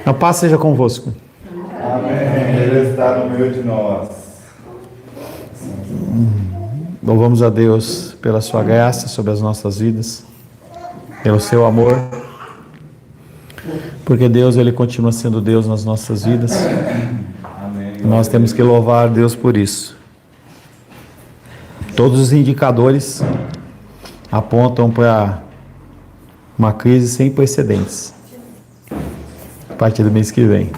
A paz seja convosco. Amém. Ele está no meio de nós. Louvamos a Deus pela sua graça sobre as nossas vidas, pelo seu amor, porque Deus, Ele continua sendo Deus nas nossas vidas. Amém. Nós temos que louvar a Deus por isso. Todos os indicadores apontam para uma crise sem precedentes a partir do mês que vem.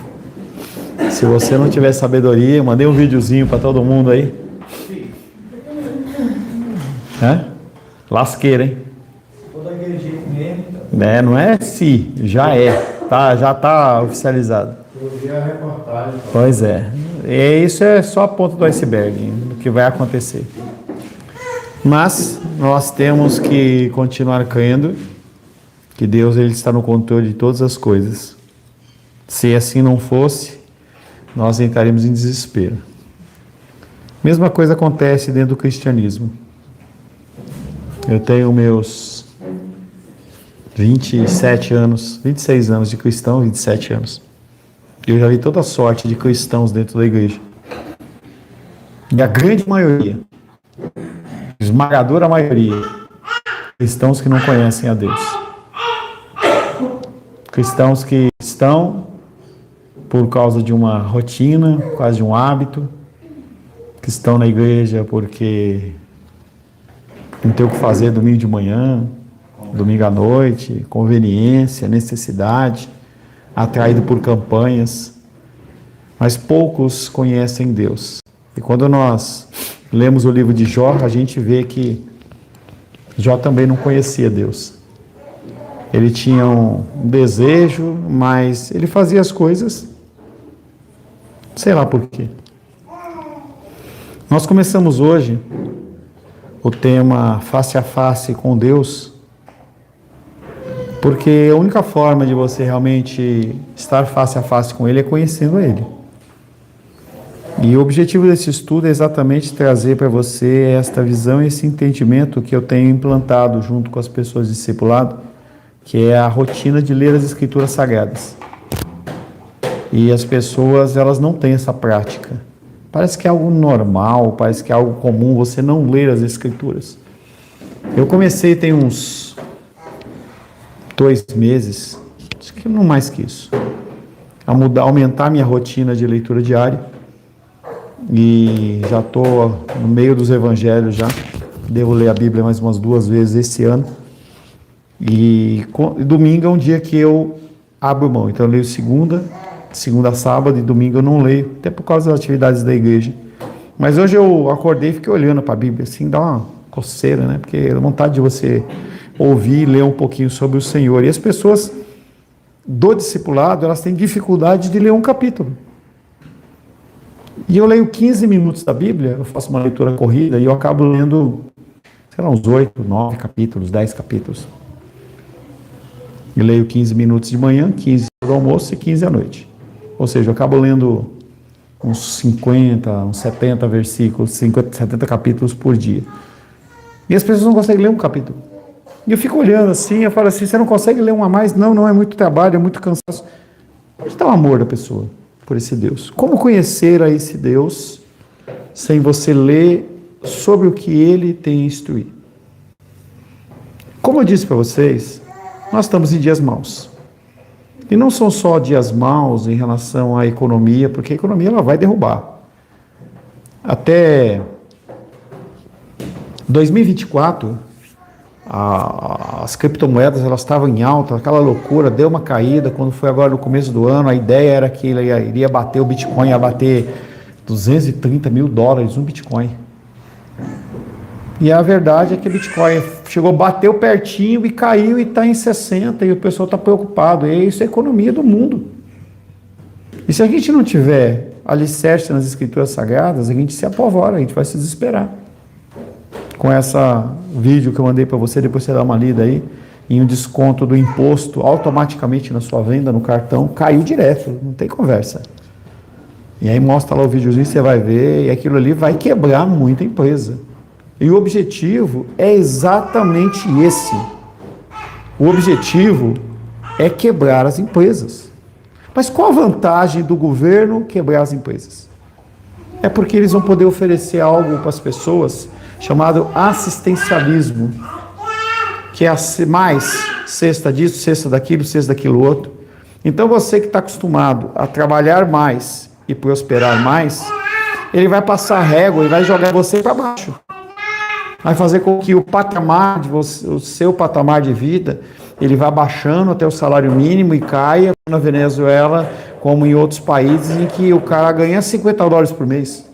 Se você não tiver sabedoria, eu mandei um videozinho para todo mundo aí. Lasqueira, hein? Todo aquele jeito mesmo. Não é se, já é. Já está oficializado. Eu vi a reportagem. Pois é. E isso é só a ponta do iceberg do que vai acontecer. Mas nós temos que continuar crendo que Deus, Ele está no controle de todas as coisas. Se assim não fosse, nós entraríamos em desespero. Mesma coisa acontece dentro do cristianismo. Eu tenho meus 26 anos de cristão, 27 anos. Eu já vi toda sorte de cristãos dentro da igreja. E a grande maioria, esmagadora maioria, cristãos que não conhecem a Deus. Cristãos que estão por causa de uma rotina, por causa de um hábito, que estão na igreja porque não tem o que fazer domingo de manhã, domingo à noite, conveniência, necessidade, atraído por campanhas, mas poucos conhecem Deus. E quando nós lemos o livro de Jó, a gente vê que Jó também não conhecia Deus. Ele tinha um desejo, mas ele fazia as coisas, sei lá por quê. Nós começamos hoje o tema face a face com Deus, porque a única forma de você realmente estar face a face com Ele é conhecendo Ele. E o objetivo desse estudo é exatamente trazer para você esta visão e esse entendimento que eu tenho implantado junto com as pessoas de discipulado, que é a rotina de ler as Escrituras Sagradas. E as pessoas, elas não têm essa prática. Parece que é algo normal, parece que é algo comum você não ler as Escrituras. Eu comecei tem uns 2 meses, acho que não mais que isso, a aumentar minha rotina de leitura diária. E já estou no meio dos evangelhos já. Devo ler a Bíblia mais umas 2 vezes esse ano. E domingo é um dia que eu abro mão. Então eu leio segunda a sábado, e domingo eu não leio, até por causa das atividades da igreja. Mas hoje eu acordei e fiquei olhando para a Bíblia, assim, dá uma coceira, né? Porque é vontade de você ouvir e ler um pouquinho sobre o Senhor. E as pessoas do discipulado, elas têm dificuldade de ler um capítulo. E eu leio 15 minutos da Bíblia, eu faço uma leitura corrida e eu acabo lendo, sei lá, uns 8, 9 capítulos, 10 capítulos. Eu leio 15 minutos de manhã, 15 do almoço e 15 à noite. Ou seja, eu acabo lendo uns 50, uns 70 versículos, 50, 70 capítulos por dia. E as pessoas não conseguem ler um capítulo. E eu fico olhando assim, eu falo assim, você não consegue ler um a mais? Não, não é muito trabalho, é muito cansaço. Onde está o amor da pessoa por esse Deus? Como conhecer a esse Deus sem você ler sobre o que Ele tem a instruir? Como eu disse para vocês, nós estamos em dias maus. E não são só dias maus em relação à economia, porque a economia ela vai derrubar. Até 2024, as criptomoedas elas estavam em alta, aquela loucura, deu uma caída. Quando foi agora no começo do ano, a ideia era que ele iria bater o Bitcoin, ia bater $230 mil um Bitcoin. E a verdade é que o Bitcoin chegou, bateu pertinho e caiu e está em 60 e o pessoal está preocupado. E isso é a economia do mundo. E se a gente não tiver alicerce nas Escrituras Sagradas, a gente se apavora, a gente vai se desesperar. Com essa vídeo que eu mandei para você, depois você dá uma lida aí, em um desconto do imposto automaticamente na sua venda, no cartão, caiu direto, não tem conversa. E aí mostra lá o videozinho, você vai ver, e aquilo ali vai quebrar muita empresa. E o objetivo é exatamente esse. O objetivo é quebrar as empresas. Mas qual a vantagem do governo quebrar as empresas? É porque eles vão poder oferecer algo para as pessoas chamado assistencialismo, que é mais cesta disso, cesta daquilo outro. Então você que está acostumado a trabalhar mais e prosperar mais, ele vai passar régua e vai jogar você para baixo. Vai fazer com que o patamar de você, o seu patamar de vida, ele vá baixando até o salário mínimo e caia na Venezuela, como em outros países em que o cara ganha $50 por mês.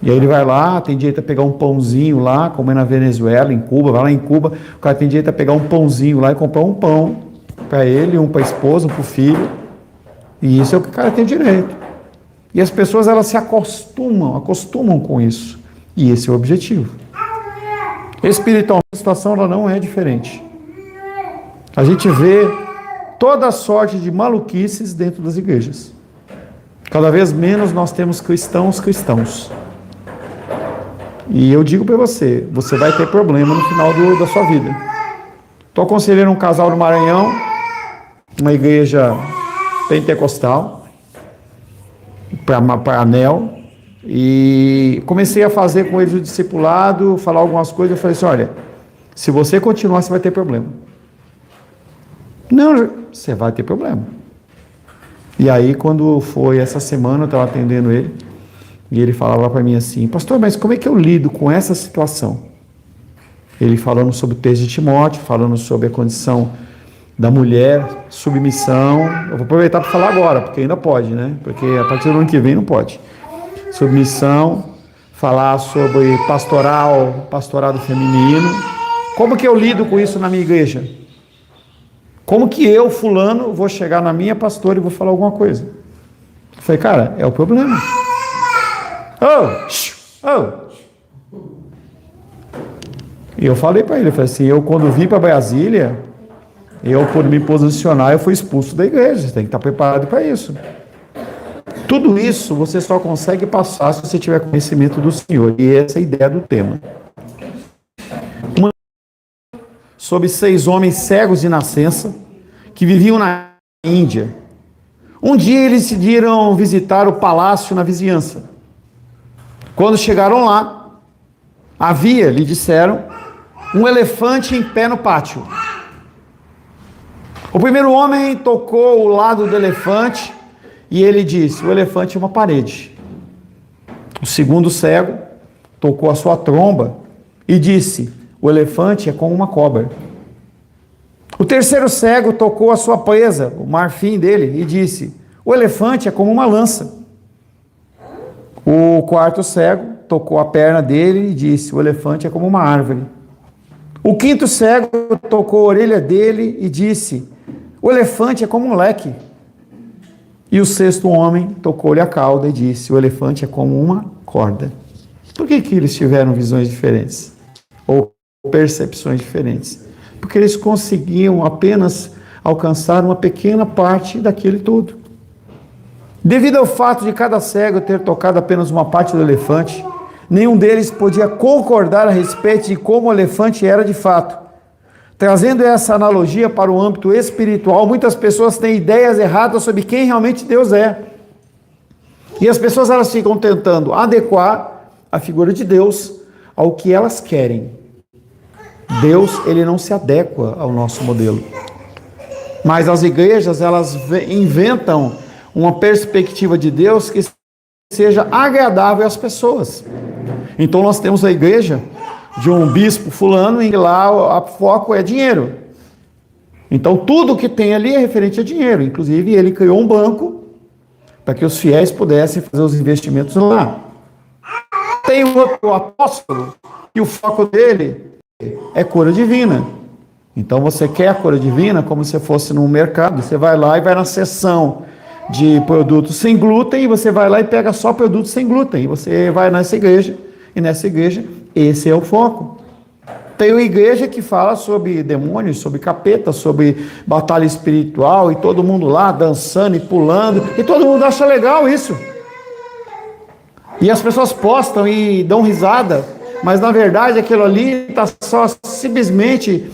E aí ele vai lá, tem direito a pegar um pãozinho lá, como é na Venezuela, em Cuba, vai lá em Cuba, o cara tem direito a pegar um pãozinho lá e comprar um pão para ele, um para a esposa, um para o filho. E isso é o que o cara tem direito. E as pessoas, elas se acostumam com isso. E esse é o objetivo. Espiritualmente, a situação ela não é diferente. A gente vê toda a sorte de maluquices dentro das igrejas. Cada vez menos nós temos cristãos. E eu digo para você, você vai ter problema no final da sua vida. Estou aconselhando um casal no Maranhão, uma igreja pentecostal, para Anel, e comecei a fazer com eles o discipulado, falar algumas coisas. Eu falei assim: olha, se você continuar, você vai ter problema. Não, você vai ter problema. E aí, quando foi essa semana, eu estava atendendo ele, e ele falava para mim assim: pastor, mas como é que eu lido com essa situação? Ele falando sobre o texto de Timóteo, falando sobre a condição da mulher, submissão. Eu vou aproveitar para falar agora, porque ainda pode, né? Porque a partir do ano que vem não pode. Submissão, falar sobre pastorado feminino. Como que eu lido com isso na minha igreja? Como que eu, fulano, vou chegar na minha pastora e vou falar alguma coisa? Eu falei: cara, é o problema. E eu falei para ele, eu falei assim: eu quando vim para Brasília, eu por me posicionar, eu fui expulso da igreja. Você tem que estar preparado para isso. Tudo isso você só consegue passar se você tiver conhecimento do Senhor. E essa é a ideia do tema. Sobre 6 homens cegos de nascença que viviam na Índia. Um dia eles decidiram visitar o palácio na vizinhança. Quando chegaram lá, havia, lhe disseram, um elefante em pé no pátio. O primeiro homem tocou o lado do elefante e ele disse: o elefante é uma parede. O segundo cego tocou a sua tromba e disse: o elefante é como uma cobra. O terceiro cego tocou a sua presa, o marfim dele, e disse: o elefante é como uma lança. O quarto cego tocou a perna dele e disse: o elefante é como uma árvore. O quinto cego tocou a orelha dele e disse: o elefante é como um leque. E o sexto homem tocou-lhe a cauda e disse: o elefante é como uma corda. Por que eles tiveram visões diferentes? Ou percepções diferentes? Porque eles conseguiam apenas alcançar uma pequena parte daquele todo. Devido ao fato de cada cego ter tocado apenas uma parte do elefante, nenhum deles podia concordar a respeito de como o elefante era de fato. Trazendo essa analogia para o âmbito espiritual, muitas pessoas têm ideias erradas sobre quem realmente Deus é. E as pessoas, elas ficam tentando adequar a figura de Deus ao que elas querem. Deus, ele não se adequa ao nosso modelo. Mas as igrejas, elas inventam uma perspectiva de Deus que seja agradável às pessoas. Então nós temos a igreja de um bispo fulano, em que lá o foco é dinheiro. Então tudo que tem ali é referente a dinheiro. Inclusive ele criou um banco para que os fiéis pudessem fazer os investimentos lá. Tem outro apóstolo e o foco dele é cura divina. Então você quer a cura divina como se fosse num mercado. Você vai lá e vai na seção de produtos sem glúten, e você vai lá e pega só produtos sem glúten. E você vai nessa igreja, e nessa igreja, esse é o foco. Tem uma igreja que fala sobre demônios, sobre capeta, sobre batalha espiritual, e todo mundo lá dançando e pulando, e todo mundo acha legal isso. E as pessoas postam e dão risada, mas na verdade aquilo ali está só simplesmente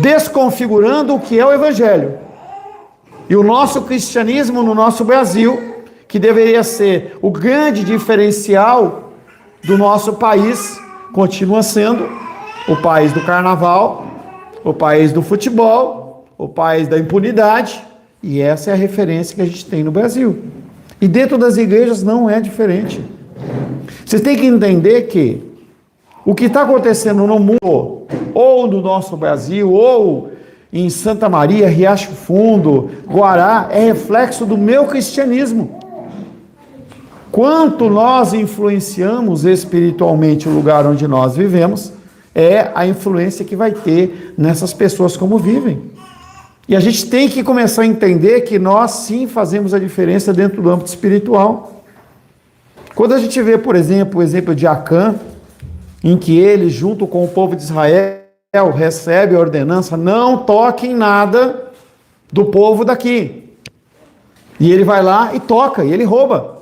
desconfigurando o que é o evangelho. E o nosso cristianismo no nosso Brasil, que deveria ser o grande diferencial do nosso país, continua sendo o país do carnaval, o país do futebol, o país da impunidade, e essa é a referência que a gente tem no Brasil. E dentro das igrejas não é diferente. Vocês têm que entender que o que está acontecendo no mundo, ou no nosso Brasil, ou em Santa Maria, Riacho Fundo, Guará, é reflexo do meu cristianismo. Quanto nós influenciamos espiritualmente o lugar onde nós vivemos, é a influência que vai ter nessas pessoas como vivem. E a gente tem que começar a entender que nós sim fazemos a diferença dentro do âmbito espiritual. Quando a gente vê, por exemplo, o exemplo de Acã, em que ele, junto com o povo de Israel, recebe a ordenança, não toquem nada do povo daqui. E ele vai lá e toca, e ele rouba.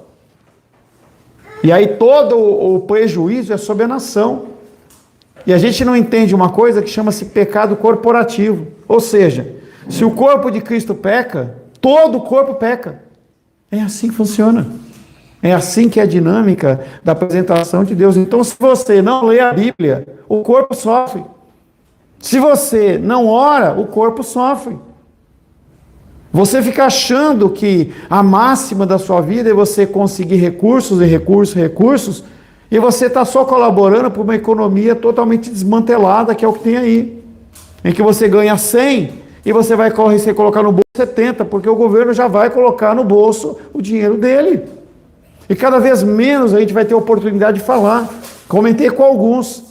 E aí todo o prejuízo é sobre a nação. E a gente não entende uma coisa que chama-se pecado corporativo. Ou seja, se o corpo de Cristo peca, todo o corpo peca. É assim que funciona. É assim que é a dinâmica da apresentação de Deus. Então, se você não lê a Bíblia, o corpo sofre. Se você não ora, o corpo sofre. Você fica achando que a máxima da sua vida é você conseguir recursos, e você está só colaborando para uma economia totalmente desmantelada, que é o que tem aí. Em que você ganha 100 e você vai colocar no bolso 70, porque o governo já vai colocar no bolso o dinheiro dele. E cada vez menos a gente vai ter oportunidade de falar. Comentei com alguns.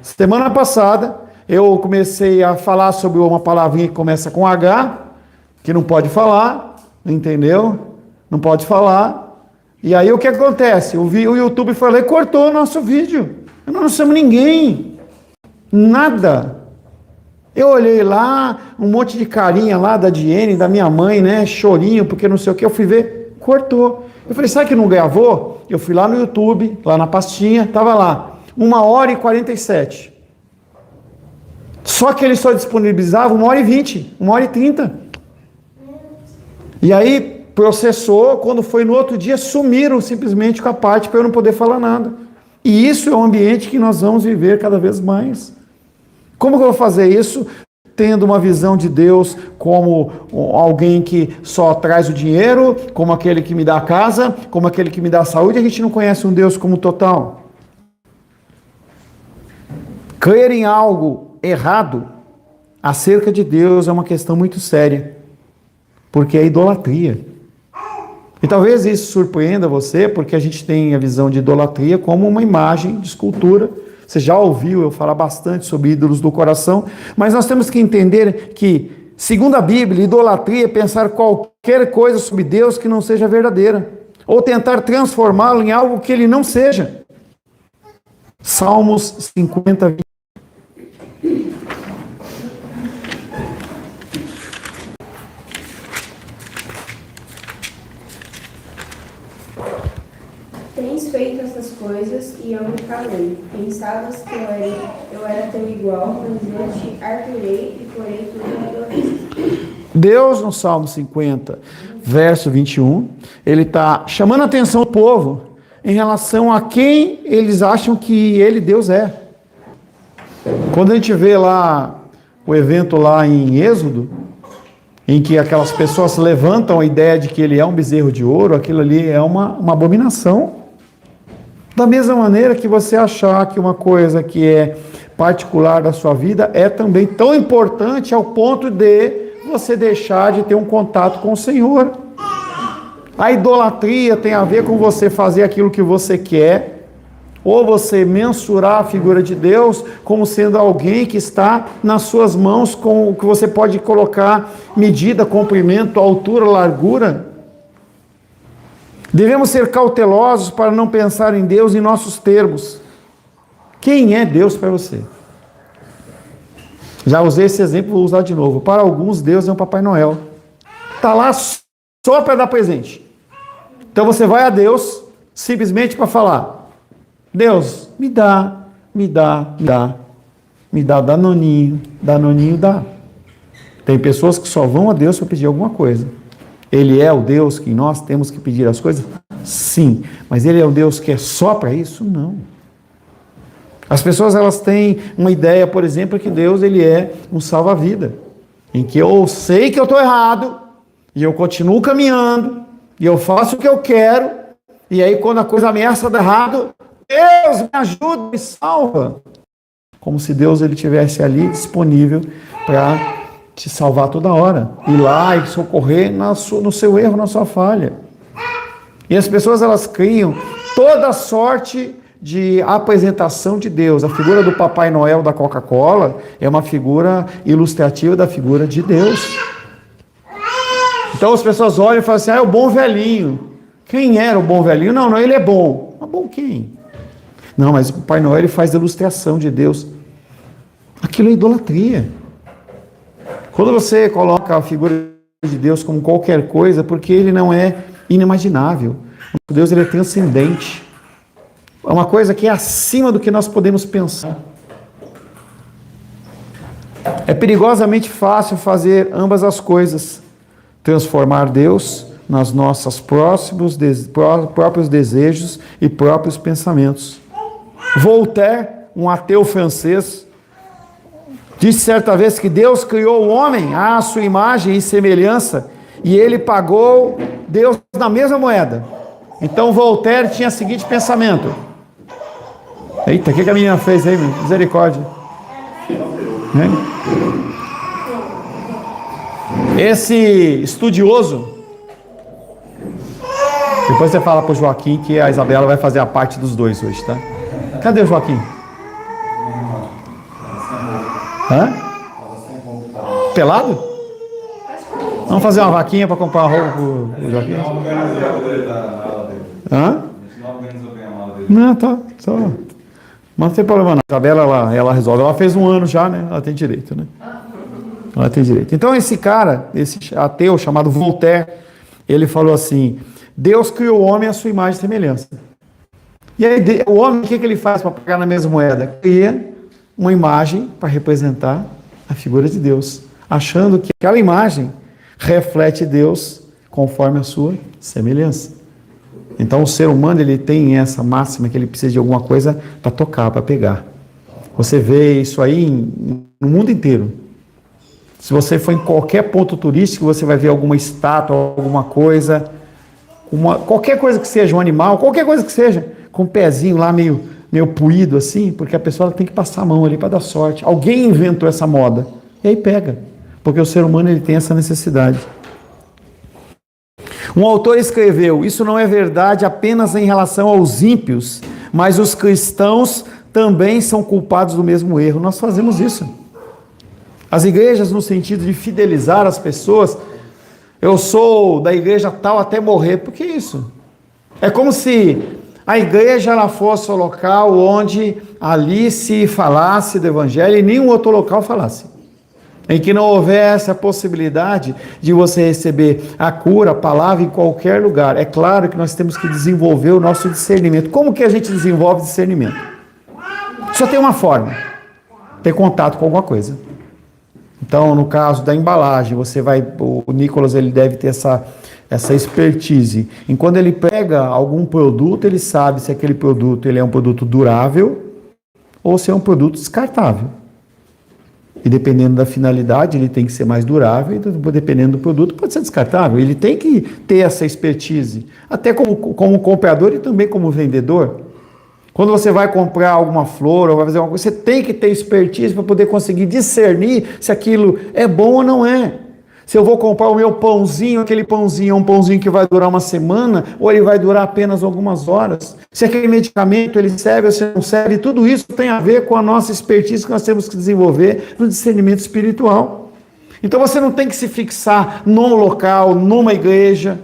Semana passada, eu comecei a falar sobre uma palavrinha que começa com H, que não pode falar, entendeu? Não pode falar. E aí o que acontece? O YouTube foi lá e cortou o nosso vídeo. Nós não somos ninguém. Nada. Eu olhei lá, um monte de carinha lá da Diene, da minha mãe, né? Chorinho, porque não sei o que. Eu fui ver, cortou. Eu falei, sabe que não gravou? Eu fui lá no YouTube, lá na pastinha, estava lá, 1h47. Só que ele só disponibilizava 1h20, 1h30. E aí processou, quando foi no outro dia, sumiram simplesmente com a parte para eu não poder falar nada. E isso é um ambiente que nós vamos viver cada vez mais. Como que eu vou fazer isso? Tendo uma visão de Deus como alguém que só traz o dinheiro, como aquele que me dá a casa, como aquele que me dá a saúde. A gente não conhece um Deus como total. Crer em algo errado acerca de Deus é uma questão muito séria, porque é idolatria. E talvez isso surpreenda você, porque a gente tem a visão de idolatria como uma imagem de escultura. Você já ouviu eu falar bastante sobre ídolos do coração, mas nós temos que entender que, segundo a Bíblia, idolatria é pensar qualquer coisa sobre Deus que não seja verdadeira, ou tentar transformá-lo em algo que ele não seja. Salmos 50, 20. Tens feito essas coisas e eu me calei. Pensavas que eu era teu igual, mas eu te arturei e porei tudo na tua vista. Deus, no Salmo 50, verso 21, ele está chamando a atenção do povo em relação a quem eles acham que ele, Deus, é. Quando a gente vê lá o evento lá em Êxodo, em que aquelas pessoas levantam a ideia de que ele é um bezerro de ouro, aquilo ali é uma abominação. Da mesma maneira que você achar que uma coisa que é particular da sua vida é também tão importante ao ponto de você deixar de ter um contato com o Senhor. A idolatria tem a ver com você fazer aquilo que você quer, ou você mensurar a figura de Deus como sendo alguém que está nas suas mãos, com o que você pode colocar medida, comprimento, altura, largura. Devemos ser cautelosos para não pensar em Deus em nossos termos. Quem é Deus para você? Já usei esse exemplo, vou usar de novo. Para alguns, Deus é um Papai Noel. Está lá só para dar presente. Então você vai a Deus simplesmente para falar: Deus, me dá danoninho, dá. Tem pessoas que só vão a Deus para pedir alguma coisa. Ele é o Deus que nós temos que pedir as coisas? Sim. Mas Ele é o Deus que é só para isso? Não. As pessoas, elas têm uma ideia, por exemplo, que Deus, Ele é um salva-vida, em que eu sei que eu estou errado, e eu continuo caminhando, e eu faço o que eu quero, e aí quando a coisa ameaça dar errado, Deus me ajuda, me salva. Como se Deus, Ele estivesse ali disponível para te salvar toda hora, ir lá e socorrer no seu erro, na sua falha. E as pessoas, elas criam toda sorte de apresentação de Deus. A figura do Papai Noel da Coca-Cola é uma figura ilustrativa da figura de Deus. Então as pessoas olham e falam assim, é o bom velhinho. Quem era o bom velhinho? Não, ele é bom. Mas bom quem? Não, mas o Papai Noel, ele faz a ilustração de Deus. Aquilo é idolatria. Quando você coloca a figura de Deus como qualquer coisa, porque Ele não é inimaginável. O Deus, Ele é transcendente. É uma coisa que é acima do que nós podemos pensar. É perigosamente fácil fazer ambas as coisas. Transformar Deus nas nossas próprios desejos e próprios pensamentos. Voltaire, um ateu francês, disse certa vez que Deus criou o homem à sua imagem e semelhança e ele pagou Deus na mesma moeda. Então Voltaire tinha o seguinte pensamento. Eita, o que a menina fez aí, meu? Misericórdia. Esse estudioso, depois você fala para o Joaquim que a Isabela vai fazer a parte dos dois hoje, tá? Cadê o Joaquim? Hã? Pelado? Vamos fazer uma vaquinha para comprar uma roupa pro Joaquim? Hã? Não, tá. Só. Mas não tem problema não. A Isabela, ela resolve. Ela fez 1 ano já, né? Ela tem direito, né? Ela tem direito. Então esse cara, esse ateu chamado Voltaire, ele falou assim, Deus criou o homem à sua imagem e semelhança. E aí o homem, o que ele faz para pagar na mesma moeda? Cria uma imagem para representar a figura de Deus, achando que aquela imagem reflete Deus conforme a sua semelhança. Então o ser humano, ele tem essa máxima que ele precisa de alguma coisa para tocar, para pegar. Você vê isso aí no mundo inteiro. Se você for em qualquer ponto turístico, você vai ver alguma estátua, alguma coisa, qualquer coisa que seja, um animal, qualquer coisa que seja, com um pezinho lá meio puído assim, porque a pessoa tem que passar a mão ali para dar sorte. Alguém inventou essa moda, e aí pega, porque o ser humano, ele tem essa necessidade. Um autor escreveu, isso não é verdade apenas em relação aos ímpios, mas os cristãos também são culpados do mesmo erro. Nós fazemos isso. As igrejas, no sentido de fidelizar as pessoas, eu sou da igreja tal até morrer. Por que isso? É como se a igreja ela fosse o local onde ali se falasse do evangelho e nenhum outro local falasse. Em que não houvesse a possibilidade de você receber a cura, a palavra em qualquer lugar. É claro que nós temos que desenvolver o nosso discernimento. Como que a gente desenvolve discernimento? Só tem uma forma. Ter contato com alguma coisa. Então, no caso da embalagem, o Nicolas, ele deve ter essa expertise. E quando ele pega algum produto, ele sabe se aquele produto ele é um produto durável ou se é um produto descartável. E dependendo da finalidade, ele tem que ser mais durável, e dependendo do produto, pode ser descartável. Ele tem que ter essa expertise, até como comprador e também como vendedor. Quando você vai comprar alguma flor ou vai fazer alguma coisa, você tem que ter expertise para poder conseguir discernir se aquilo é bom ou não é. Se eu vou comprar o meu pãozinho, aquele pãozinho é um pãozinho que vai durar uma semana ou ele vai durar apenas algumas horas. Se aquele medicamento ele serve ou se não serve, tudo isso tem a ver com a nossa expertise que nós temos que desenvolver no discernimento espiritual. Então você não tem que se fixar num local, numa igreja,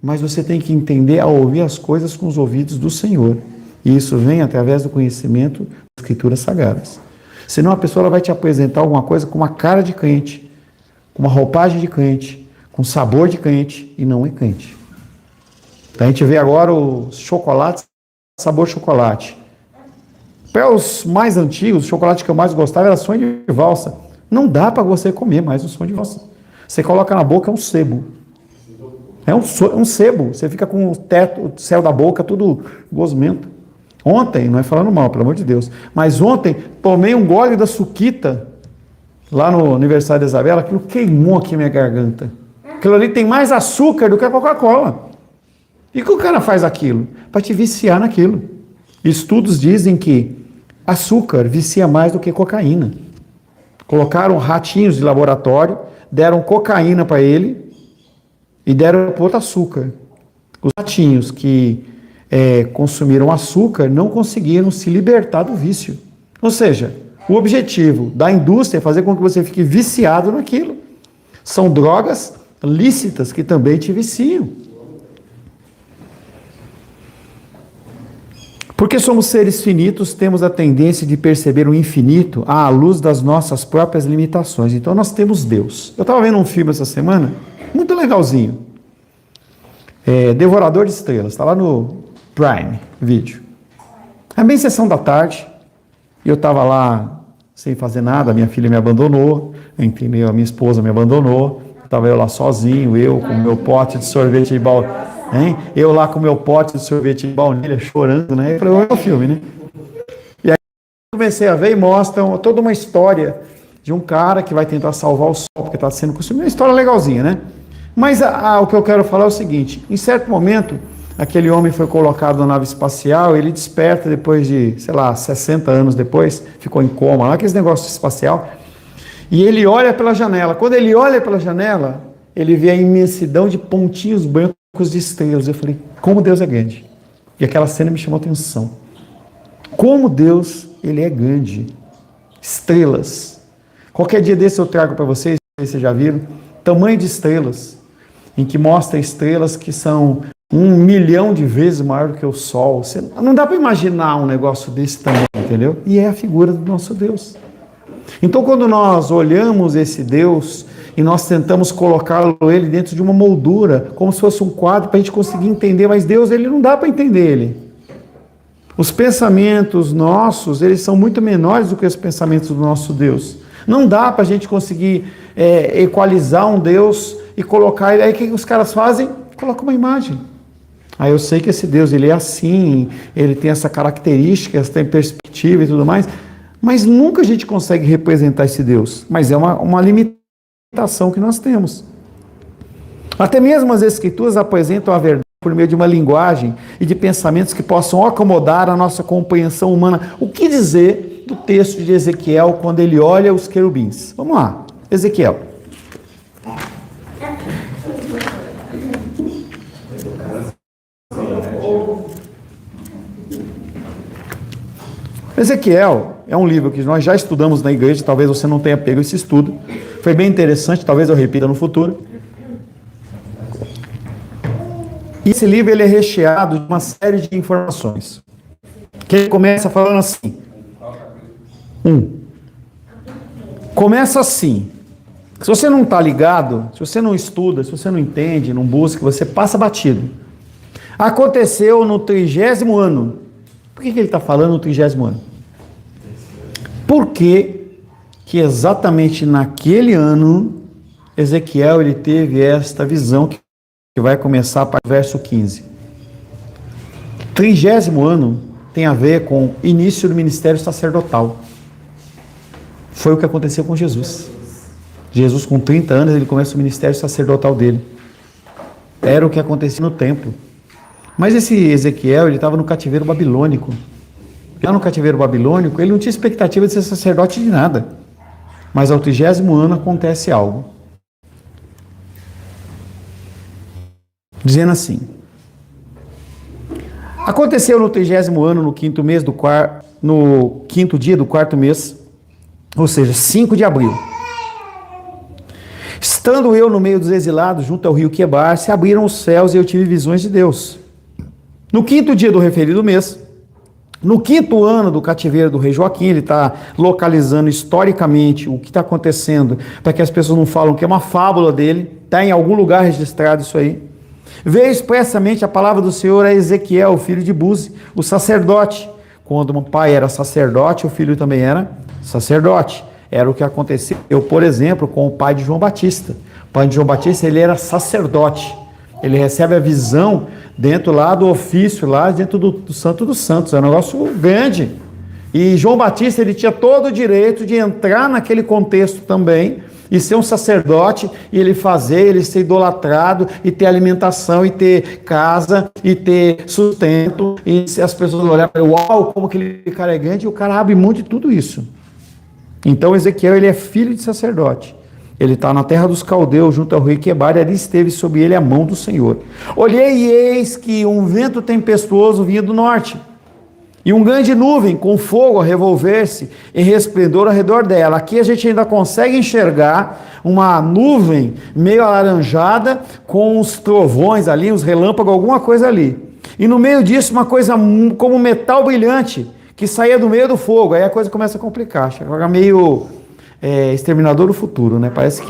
mas você tem que entender a ouvir as coisas com os ouvidos do Senhor. E isso vem através do conhecimento das Escrituras Sagradas. Senão a pessoa ela vai te apresentar alguma coisa com uma cara de crente, com uma roupagem de crente, com sabor de crente, e não é crente. Então a gente vê agora os chocolates, sabor chocolate. Para os mais antigos, o chocolate que eu mais gostava era sonho de valsa. Não dá para você comer mais o sonho de valsa. Você coloca na boca, é um sebo. É um sebo, você fica com o teto, o céu da boca tudo gosmento. Ontem, não é falando mal, pelo amor de Deus, mas ontem tomei um gole da suquita, lá no aniversário da Isabela, aquilo queimou aqui a minha garganta. Aquilo ali tem mais açúcar do que a Coca-Cola. E que o cara faz aquilo? Para te viciar naquilo. Estudos dizem que açúcar vicia mais do que cocaína. Colocaram ratinhos de laboratório, deram cocaína para ele e deram outro açúcar. Os ratinhos que consumiram açúcar não conseguiram se libertar do vício. Ou seja, o objetivo da indústria é fazer com que você fique viciado naquilo. São drogas lícitas que também te viciam. Porque somos seres finitos, temos a tendência de perceber o infinito à luz das nossas próprias limitações. Então nós temos Deus. Eu estava vendo um filme essa semana, muito legalzinho. Devorador de Estrelas, está lá no Prime Video. É bem sessão da tarde, e eu estava lá sem fazer nada, minha filha me abandonou, entendeu? A minha esposa me abandonou, estava eu lá sozinho, eu com meu pote de sorvete de baunilha, eu lá com meu pote de sorvete de baunilha, chorando, né? Eu falei, olha o filme, né? E aí comecei a ver e mostram toda uma história de um cara que vai tentar salvar o sol, porque está sendo consumido, uma história legalzinha, né? Mas o que eu quero falar é o seguinte, em certo momento, aquele homem foi colocado na nave espacial, ele desperta depois de, 60 anos depois, ficou em coma, lá aquele negócio espacial, e ele olha pela janela. Quando ele olha pela janela, ele vê a imensidão de pontinhos brancos de estrelas. Eu falei, como Deus é grande. E aquela cena me chamou a atenção. Como Deus, Ele é grande. Estrelas. Qualquer dia desse eu trago para vocês, vocês já viram, tamanho de estrelas, em que mostra estrelas que são 1 milhão de vezes maior do que o Sol. Não dá para imaginar um negócio desse tamanho, entendeu? E é a figura do nosso Deus. Então, quando nós olhamos esse Deus e nós tentamos colocá-lo ele dentro de uma moldura, como se fosse um quadro para a gente conseguir entender, mas Deus, ele não dá para entender ele. Os pensamentos nossos, eles são muito menores do que os pensamentos do nosso Deus. Não dá para a gente conseguir equalizar um Deus e colocar ele. Aí o que os caras fazem? Colocam uma imagem. Aí eu sei que esse Deus, ele é assim, ele tem essa característica, tem perspectiva e tudo mais, mas nunca a gente consegue representar esse Deus. Mas é uma limitação que nós temos. Até mesmo as Escrituras apresentam a verdade por meio de uma linguagem e de pensamentos que possam acomodar a nossa compreensão humana. O que dizer do texto de Ezequiel quando ele olha os querubins? Vamos lá, Ezequiel. Ezequiel é um livro que nós já estudamos na igreja, talvez você não tenha pego esse estudo. Foi bem interessante, talvez eu repita no futuro. E esse livro ele é recheado de uma série de informações. Que ele começa falando assim. Começa assim. Se você não está ligado, se você não estuda, se você não entende, não busca, você passa batido. Aconteceu no 30º ano. Por que ele está falando no 30º ano? Porque que exatamente naquele ano, Ezequiel ele teve esta visão que vai começar para o verso 15. 30º ano tem a ver com o início do ministério sacerdotal. Foi o que aconteceu com Jesus. Jesus, com 30 anos, ele começa o ministério sacerdotal dele. Era o que acontecia no templo. Mas esse Ezequiel, ele estava no cativeiro babilônico. Lá no cativeiro babilônico, ele não tinha expectativa de ser sacerdote de nada. Mas ao 30º ano acontece algo. Dizendo assim: aconteceu no 30º ano, no quinto dia do quarto mês, ou seja, 5 de abril. Estando eu no meio dos exilados, junto ao rio Quebar, se abriram os céus e eu tive visões de Deus. No 5º dia do referido mês, no 5º ano do cativeiro do rei Joaquim, ele está localizando historicamente o que está acontecendo, para que as pessoas não falam que é uma fábula dele, está em algum lugar registrado isso aí. Veio expressamente a palavra do Senhor a Ezequiel, filho de Buzi, o sacerdote. Quando o pai era sacerdote, o filho também era sacerdote. Era o que aconteceu, por exemplo, com o pai de João Batista. O pai de João Batista, ele era sacerdote. Ele recebe a visão dentro lá do ofício, lá dentro do Santo dos Santos. É um negócio grande. E João Batista, ele tinha todo o direito de entrar naquele contexto também e ser um sacerdote, e ele ser idolatrado, e ter alimentação, e ter casa, e ter sustento, e as pessoas olharem para ele, uau, como aquele cara é grande, e o cara abre mão de tudo isso. Então Ezequiel, ele é filho de sacerdote. Ele está na terra dos caldeus, junto ao rei Quebar, e ali esteve sobre ele a mão do Senhor. Olhei e eis que um vento tempestuoso vinha do norte, e um grande nuvem com fogo a revolver-se em resplendor ao redor dela. Aqui a gente ainda consegue enxergar uma nuvem meio alaranjada, com os trovões ali, os relâmpagos, alguma coisa ali. E no meio disso uma coisa como metal brilhante, que saía do meio do fogo. Aí a coisa começa a complicar, chega meio... Exterminador do Futuro, né? Parece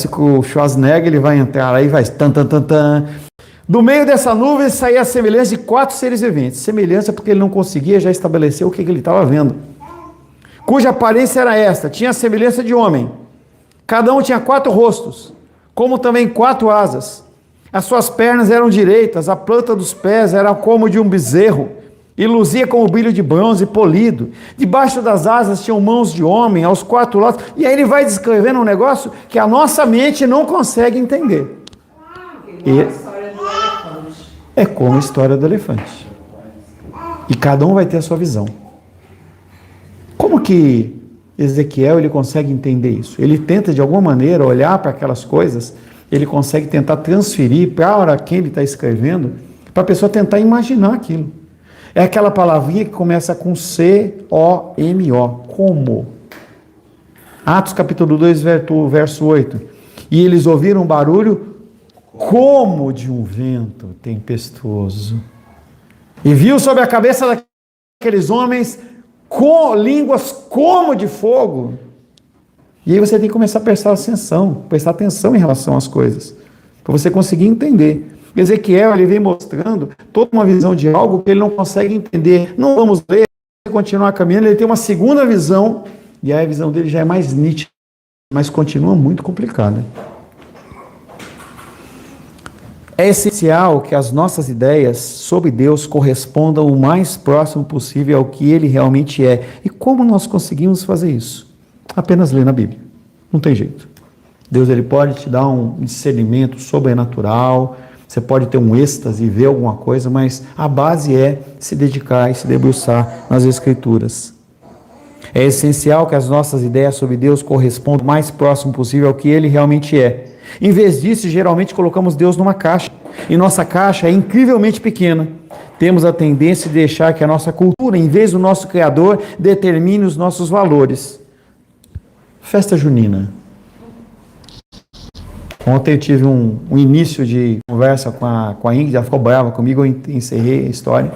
que o Schwarzenegger, ele vai entrar aí, vai tan tan tan tan. Do meio dessa nuvem saía a semelhança de 4 seres viventes. Semelhança porque ele não conseguia já estabelecer o que ele estava vendo. Cuja aparência era esta: tinha a semelhança de homem. Cada um tinha 4 rostos, como também 4 asas. As suas pernas eram direitas, a planta dos pés era como de um bezerro, e luzia como brilho de bronze polido. Debaixo das asas tinham mãos de homem, aos 4 lados. E aí ele vai descrevendo um negócio que a nossa mente não consegue entender. É como a história do elefante. E cada um vai ter a sua visão. Como que Ezequiel ele consegue entender isso? Ele tenta de alguma maneira olhar para aquelas coisas, ele consegue tentar transferir para quem ele está escrevendo, para a pessoa tentar imaginar aquilo. É aquela palavrinha que começa com C-O-M-O, como. Atos capítulo 2, verso 8. E eles ouviram um barulho como de um vento tempestuoso. E viu sobre a cabeça daqueles homens com línguas como de fogo. E aí você tem que começar a prestar atenção em relação às coisas, para você conseguir entender. Ezequiel, ele vem mostrando toda uma visão de algo que ele não consegue entender. Não vamos ler, continuar caminhando, ele tem uma segunda visão, e aí a visão dele já é mais nítida, mas continua muito complicada. É essencial que as nossas ideias sobre Deus correspondam o mais próximo possível ao que Ele realmente é. E como nós conseguimos fazer isso? Apenas ler na Bíblia. Não tem jeito. Deus, ele pode te dar um discernimento sobrenatural, você pode ter um êxtase e ver alguma coisa, mas a base é se dedicar e se debruçar nas Escrituras. É essencial que as nossas ideias sobre Deus correspondam o mais próximo possível ao que Ele realmente é. Em vez disso, geralmente colocamos Deus numa caixa, e nossa caixa é incrivelmente pequena. Temos a tendência de deixar que a nossa cultura, em vez do nosso Criador, determine os nossos valores. Festa junina. Ontem eu tive um início de conversa com a Ingrid, ela ficou brava comigo, eu encerrei a história,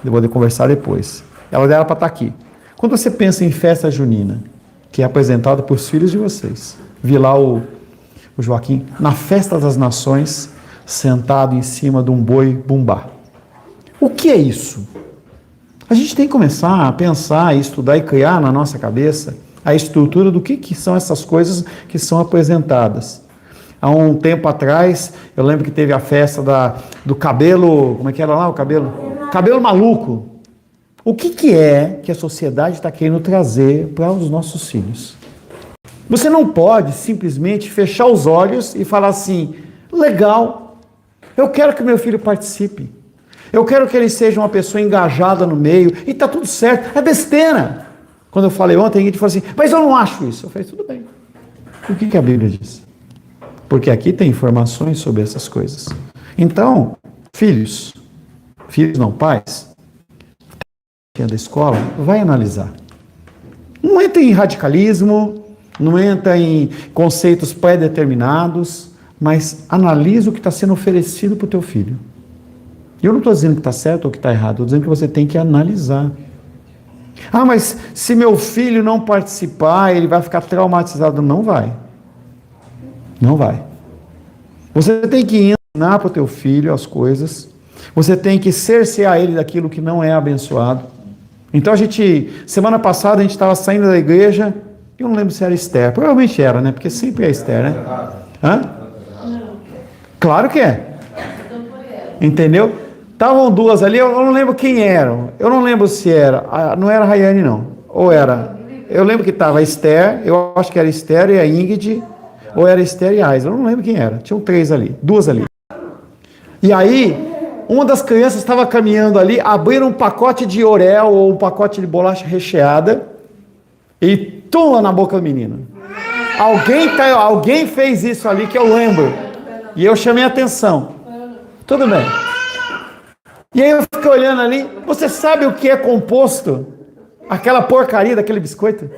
eu vou conversar depois. Ela dela para estar aqui. Quando você pensa em festa junina, que é apresentada por os filhos de vocês, vi lá o Joaquim, na festa das nações, sentado em cima de um boi bumbá. O que é isso? A gente tem que começar a pensar, estudar e criar na nossa cabeça a estrutura do que são essas coisas que são apresentadas. Há um tempo atrás, eu lembro que teve a festa do cabelo, como é que era lá o cabelo? Cabelo maluco. O que é que a sociedade está querendo trazer para os nossos filhos? Você não pode simplesmente fechar os olhos e falar assim, legal, eu quero que meu filho participe, eu quero que ele seja uma pessoa engajada no meio, e está tudo certo, é besteira. Quando eu falei ontem, a gente falou assim, mas eu não acho isso. Eu falei, tudo bem. O que a Bíblia diz? Porque aqui tem informações sobre essas coisas. Então, filhos não, pais, da escola, vai analisar. Não entra em radicalismo, não entra em conceitos pré-determinados, mas analisa o que está sendo oferecido para o teu filho. Eu não estou dizendo que está certo ou que está errado, estou dizendo que você tem que analisar. Ah, mas se meu filho não participar, ele vai ficar traumatizado. Não vai. Não vai. Você tem que ensinar para o teu filho as coisas, você tem que cercear ele daquilo que não é abençoado. Então semana passada a gente estava saindo da igreja, eu não lembro se era Esther, provavelmente era, né? Porque sempre é Esther, né? Hã? Claro que é. Entendeu? Estavam duas ali, eu não lembro quem eram. Eu não lembro se era. Não era a Rayane, não. Ou era. Eu lembro que estava a Esther, eu acho que era a Esther e a Ingrid, ou era a Esther e a Aisla. Eu não lembro quem era. Tinham três ali, duas ali. E aí, uma das crianças estava caminhando ali, abriram um pacote de orel ou um pacote de bolacha recheada e tum lá na boca do menino. Alguém fez isso ali que eu lembro. E eu chamei a atenção. Tudo bem. E aí eu fiquei olhando ali. Você sabe o que é composto? Aquela porcaria daquele biscoito?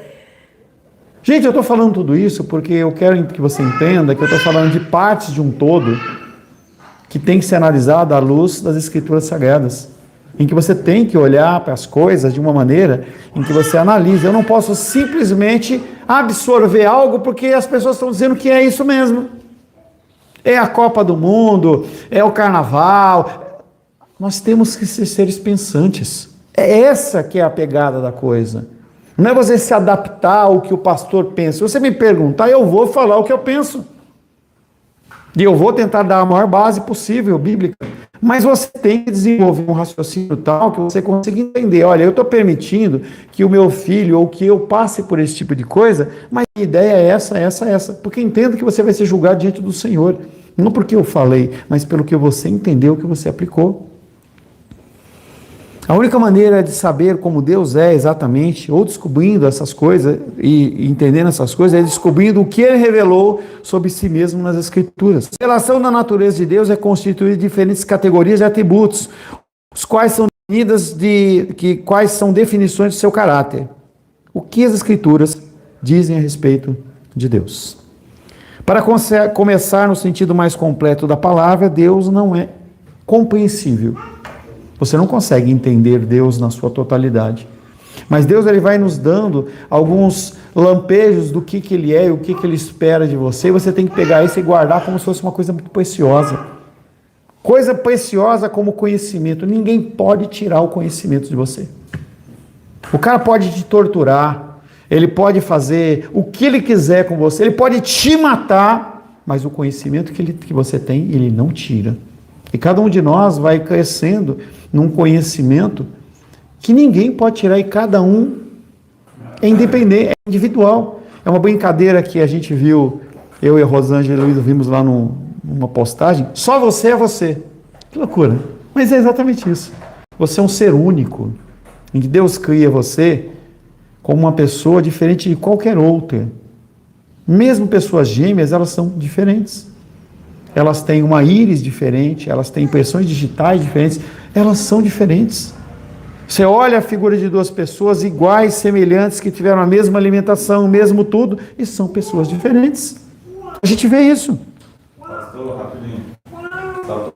Gente, eu estou falando tudo isso porque eu quero que você entenda que eu estou falando de partes de um todo que tem que ser analisado à luz das Escrituras Sagradas, em que você tem que olhar para as coisas de uma maneira em que você analisa. Eu não posso simplesmente absorver algo porque as pessoas estão dizendo que é isso mesmo. É a Copa do Mundo, é o Carnaval. Nós temos que ser seres pensantes. É essa que é a pegada da coisa. Não é você se adaptar ao que o pastor pensa. Se você me perguntar, eu vou falar o que eu penso. E eu vou tentar dar a maior base possível, bíblica. Mas você tem que desenvolver um raciocínio tal que você consiga entender. Olha, eu estou permitindo que o meu filho ou que eu passe por esse tipo de coisa, mas a ideia é essa. Porque entenda que você vai ser julgado diante do Senhor. Não porque eu falei, mas pelo que você entendeu, que você aplicou. A única maneira de saber como Deus é exatamente, ou descobrindo essas coisas e entendendo essas coisas, é descobrindo o que Ele revelou sobre si mesmo nas Escrituras. A relação da natureza de Deus é constituída de diferentes categorias de atributos, os quais são definidas quais são definições do seu caráter. O que as Escrituras dizem a respeito de Deus? Para começar no sentido mais completo da palavra, Deus não é compreensível. Você não consegue entender Deus na sua totalidade. Mas Deus ele vai nos dando alguns lampejos do que Ele é e o que Ele espera de você. E você tem que pegar isso e guardar como se fosse uma coisa muito preciosa. Coisa preciosa como conhecimento. Ninguém pode tirar o conhecimento de você. O cara pode te torturar. Ele pode fazer o que ele quiser com você. Ele pode te matar. Mas o conhecimento que você tem, ele não tira. E cada um de nós vai crescendo num conhecimento que ninguém pode tirar e cada um é independente, é individual. É uma brincadeira que a gente viu, eu e a Rosângela e Luiz vimos lá numa postagem, só você é você. Que loucura. Mas é exatamente isso. Você é um ser único, em que Deus cria você como uma pessoa diferente de qualquer outra. Mesmo pessoas gêmeas, elas são diferentes. Elas têm uma íris diferente, elas têm impressões digitais diferentes, elas são diferentes. Você olha a figura de duas pessoas iguais, semelhantes, que tiveram a mesma alimentação, o mesmo tudo, e são pessoas diferentes. A gente vê isso. Pastor, rapidinho.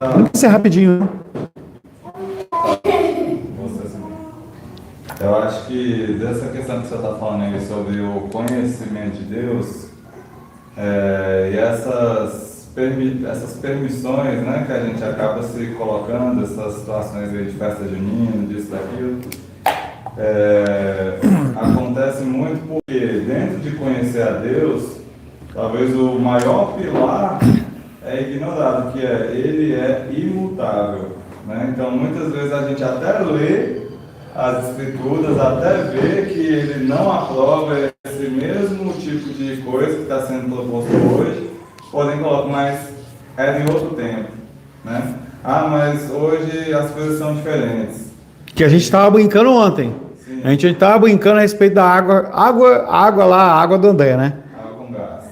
Não precisa ser rapidinho. Eu acho que dessa questão que você está falando aí sobre o conhecimento de Deus, e essas permissões, né, que a gente acaba se colocando, essas situações aí de festa junina, disso, daquilo, acontece muito porque dentro de conhecer a Deus, talvez o maior pilar é ignorado, que Ele é imutável, né? Então muitas vezes a gente até lê as Escrituras, até vê que Ele não aprova esse mesmo tipo de coisa que está sendo proposto hoje, podem colocar, mas era em outro tempo, né? Mas hoje as coisas são diferentes. Que a gente estava brincando ontem. Sim. A gente estava brincando a respeito da água do André, né? Água com gás.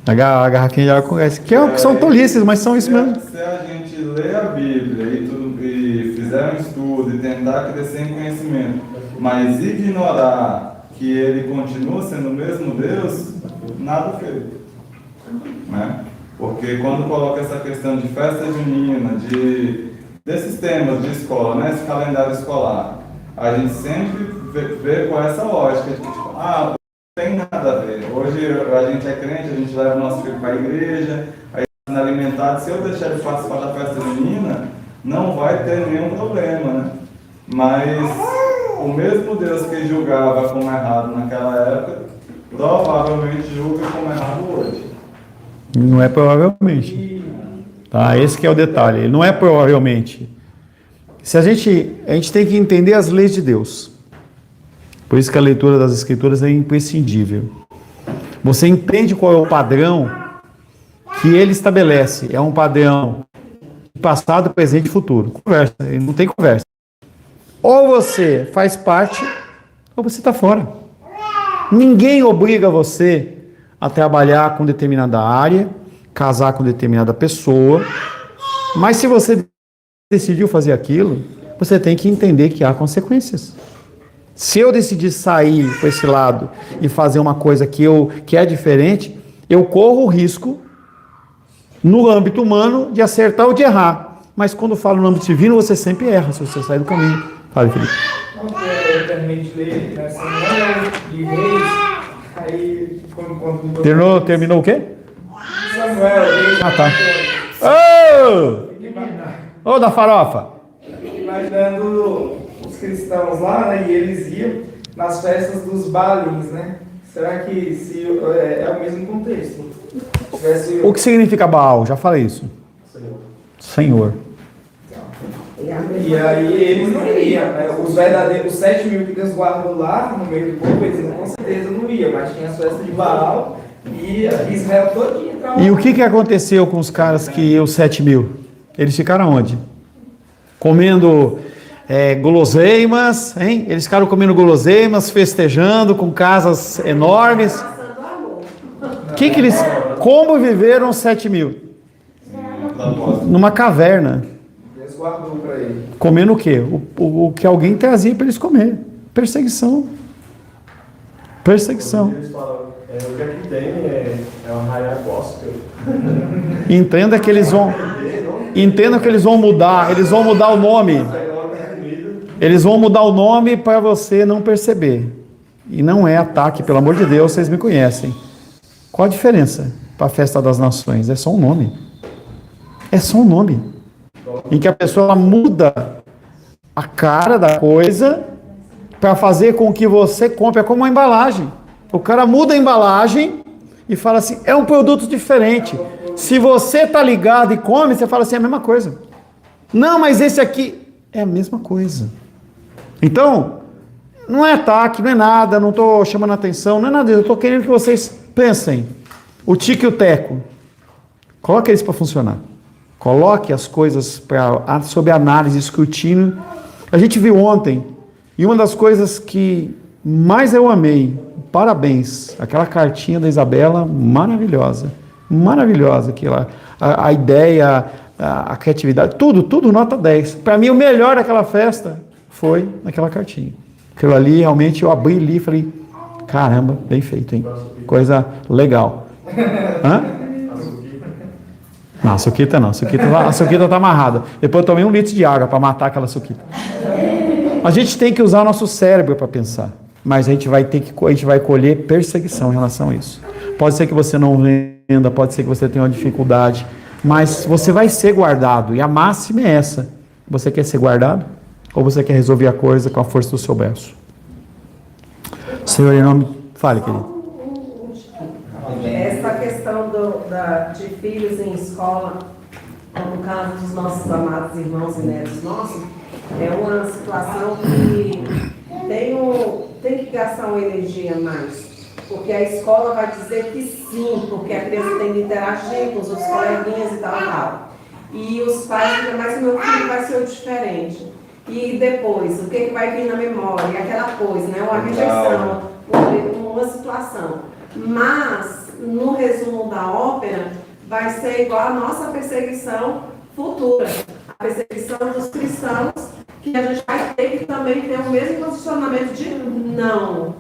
A garrafinha de água com gás. Que são tolices, mas são isso mesmo. Se a gente ler a Bíblia e fizer um estudo e tentar crescer em conhecimento, mas ignorar que Ele continua sendo o mesmo Deus, nada feito. Né? Porque quando coloca essa questão de festa junina, desses temas de escola, né? Esse calendário escolar, a gente sempre vê com essa lógica de que, tipo, não tem nada a ver. Hoje a gente é crente, a gente leva o nosso filho para a igreja, aí está sendo alimentado. Se eu deixar ele participar da festa junina, não vai ter nenhum problema, né? Mas o mesmo Deus que julgava como errado naquela época, provavelmente julga como errado hoje. Não é provavelmente. Tá? Esse que é o detalhe. Ele não é provavelmente. Se a gente tem que entender as leis de Deus. Por isso que a leitura das Escrituras é imprescindível. Você entende qual é o padrão que ele estabelece. É um padrão passado, presente e futuro. Conversa, não tem conversa. Ou você faz parte, ou você está fora. Ninguém obriga você a trabalhar com determinada área, casar com determinada pessoa, mas se você decidiu fazer aquilo, você tem que entender que há consequências. Se eu decidir sair para esse lado e fazer uma coisa que é diferente, eu corro o risco, no âmbito humano, de acertar ou de errar. Mas quando eu falo no âmbito divino, você sempre erra se você sair do caminho. Fala, Felipe. Eu terminei de ler, né, Samuel de Reis, aí quando Terminou o quê? Samuel, Reis, Ah, tá. Ô, da farofa. fiquei imaginando os cristãos lá, né, e eles iam nas festas dos Baalins, né? Será que se, é o mesmo contexto? Tivesse... O que significa Baal? Já falei isso. Senhor. E aí eles não iam, né? Os verdadeiros, os 7 mil que Deus guardou lá no meio do povo, eles com certeza não iam, mas tinha as festas de Baal e Israel todinha. E o que aconteceu com os caras que os 7 mil? Eles ficaram onde? Comendo guloseimas, hein? Eles ficaram comendo guloseimas, festejando com casas enormes. Como viveram os 7 mil? Numa caverna. Deus guardou para ele. Comendo o quê? O que alguém trazia para eles comer. Perseguição. Perseguição. Eles falam, o que aqui tem é uma raia gospel. Entenda que eles vão mudar. Eles vão mudar o nome. Eles vão mudar o nome para você não perceber. E não é ataque, pelo amor de Deus, vocês me conhecem. Qual a diferença para a festa das nações? É só um nome. É só um nome. Em que a pessoa muda a cara da coisa para fazer com que você compre. É como uma embalagem. O cara muda a embalagem e fala assim, é um produto diferente. Se você está ligado e come, você fala assim, é a mesma coisa. Não, mas esse aqui é a mesma coisa. Então, não é ataque, não é nada, não estou chamando atenção, não é nada. Eu estou querendo que vocês pensem. O tique e o teco. Coloque eles para funcionar. Coloque as coisas sob análise, escrutínio. A gente viu ontem, e uma das coisas que mais eu amei, parabéns, aquela cartinha da Isabela, maravilhosa. Maravilhosa aquela. A ideia, a criatividade, tudo nota 10. Para mim, o melhor daquela festa foi naquela cartinha. Aquilo ali, realmente, eu abri ali e falei, caramba, bem feito, hein? Coisa legal. Hã? Não, a suquita não. A suquita está amarrada. Depois eu tomei 1 litro de água para matar aquela suquita. A gente tem que usar o nosso cérebro para pensar. Mas a gente vai colher perseguição em relação a isso. Pode ser que você não venda, pode ser que você tenha uma dificuldade, mas você vai ser guardado. E a máxima é essa. Você quer ser guardado? Ou você quer resolver a coisa com a força do seu braço? Senhor, em nome... Fale, querido. Essa questão de filhos em escola, no caso dos nossos amados irmãos e netos nossos, é uma situação que tem que gastar uma energia a mais. Porque a escola vai dizer que sim, porque a criança tem que interagir com os outros coleguinhas e tal. E os pais dizem, mas meu filho vai ser o diferente. E depois, o que vai vir na memória? E aquela coisa, né? Uma rejeição, uma situação. Mas, no resumo da ópera, vai ser igual a nossa perseguição futura. A perseguição dos cristãos, que a gente vai ter que também ter o mesmo posicionamento de não.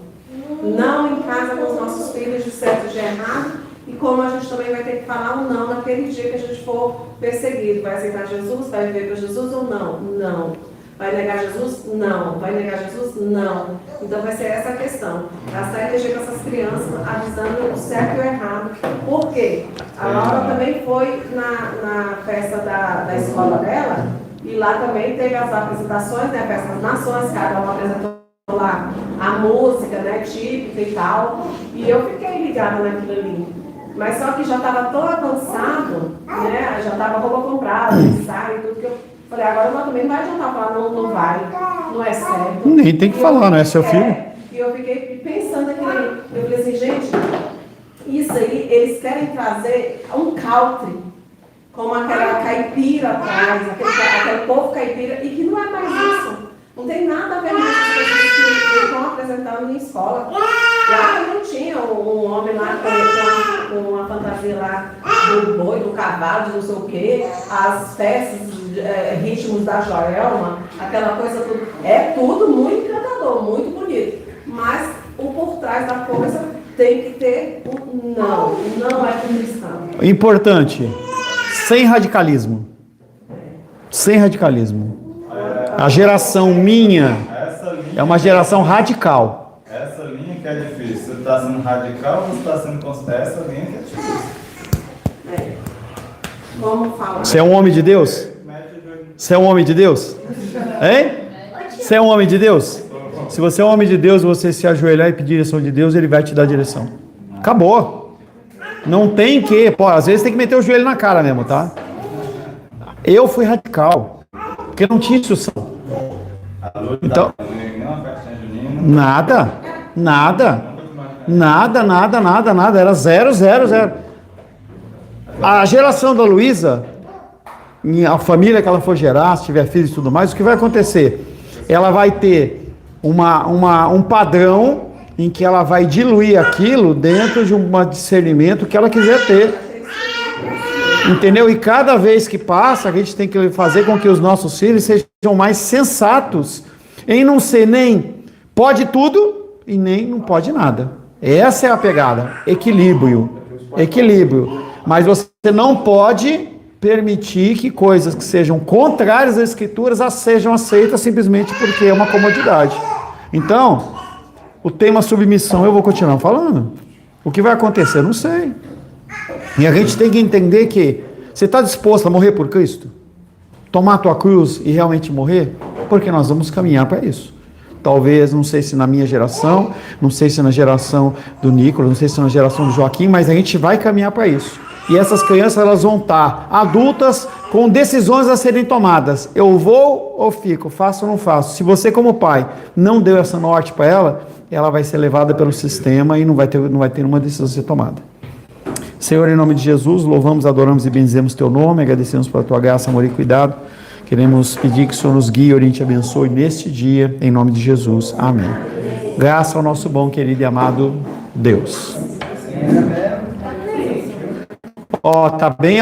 Não em casa com os nossos filhos de certo e de errado. E como a gente também vai ter que falar um não naquele dia que a gente for perseguido. Vai aceitar Jesus? Vai viver para Jesus ou não? Não. Vai negar Jesus? Não. Vai negar Jesus? Não. Então vai ser essa a questão. Gastar energia com essas crianças, avisando o certo e o errado. Por quê? A Laura também foi na festa da escola dela, e lá também teve as apresentações, né? A festa das nações, cada uma apresentou lá a música, né? Típica e tal. E eu fiquei ligada naquilo ali. Mas só que já estava tão avançado né? Já tava roupa comprada, sabe, tudo que eu falei, agora nós também não vai adiantar falar, não vai, não é certo. Nem tem que falar, não é seu filho? E eu fiquei pensando aqui, eu falei assim, gente, isso aí, eles querem trazer um country, como aquela caipira atrás, aquele povo caipira, e que não é mais isso. Não tem nada a ver com essas coisas que estão apresentando em escola. Lá não tinha um homem lá com uma fantasia lá do boi, do cavalo, de não sei o quê, as festas, ritmos da Joelma, aquela coisa tudo. É tudo muito encantador, muito bonito. Mas o por trás da coisa tem que ter um não é cristão. Importante, sem radicalismo. Sem radicalismo. A geração minha é uma geração radical. Essa linha que é difícil. Você está sendo radical ou você está sendo constante? Essa linha que é difícil. Como falar? Você é um homem de Deus? Você é um homem de Deus? Hein? Você é um homem de Deus? Se você é um homem de Deus, você se ajoelhar e pedir direção de Deus, Ele vai te dar direção. Acabou. Não tem que... Pô, às vezes tem que meter o joelho na cara mesmo, tá? Eu fui radical. Porque não tinha instrução. Então... Nada. Era 0, 0, 0. A geração da Luísa, a família que ela for gerar, se tiver filhos e tudo mais, o que vai acontecer? Ela vai ter um padrão em que ela vai diluir aquilo dentro de um discernimento que ela quiser ter. Entendeu? E cada vez que passa, a gente tem que fazer com que os nossos filhos sejam mais sensatos em não ser nem pode tudo e nem não pode nada. Essa é a pegada. Equilíbrio. Mas você não pode permitir que coisas que sejam contrárias às escrituras sejam aceitas simplesmente porque é uma comodidade. Então, o tema submissão eu vou continuar falando. O que vai acontecer? Eu não sei. E a gente tem que entender que você está disposto a morrer por Cristo? Tomar a tua cruz e realmente morrer? Porque nós vamos caminhar para isso. Talvez, não sei se na minha geração, não sei se na geração do Nicolas, não sei se na geração do Joaquim, mas a gente vai caminhar para isso. E essas crianças, elas vão estar adultas com decisões a serem tomadas. Eu vou ou fico? Faço ou não faço? Se você, como pai, não deu essa norte para ela, ela vai ser levada pelo sistema e não vai ter uma decisão a ser tomada. Senhor, em nome de Jesus, louvamos, adoramos e benzemos Teu nome, agradecemos pela Tua graça, amor e cuidado. Queremos pedir que o Senhor nos guie, oriente e abençoe neste dia, em nome de Jesus. Amém. Graça ao nosso bom, querido e amado Deus. Tá bem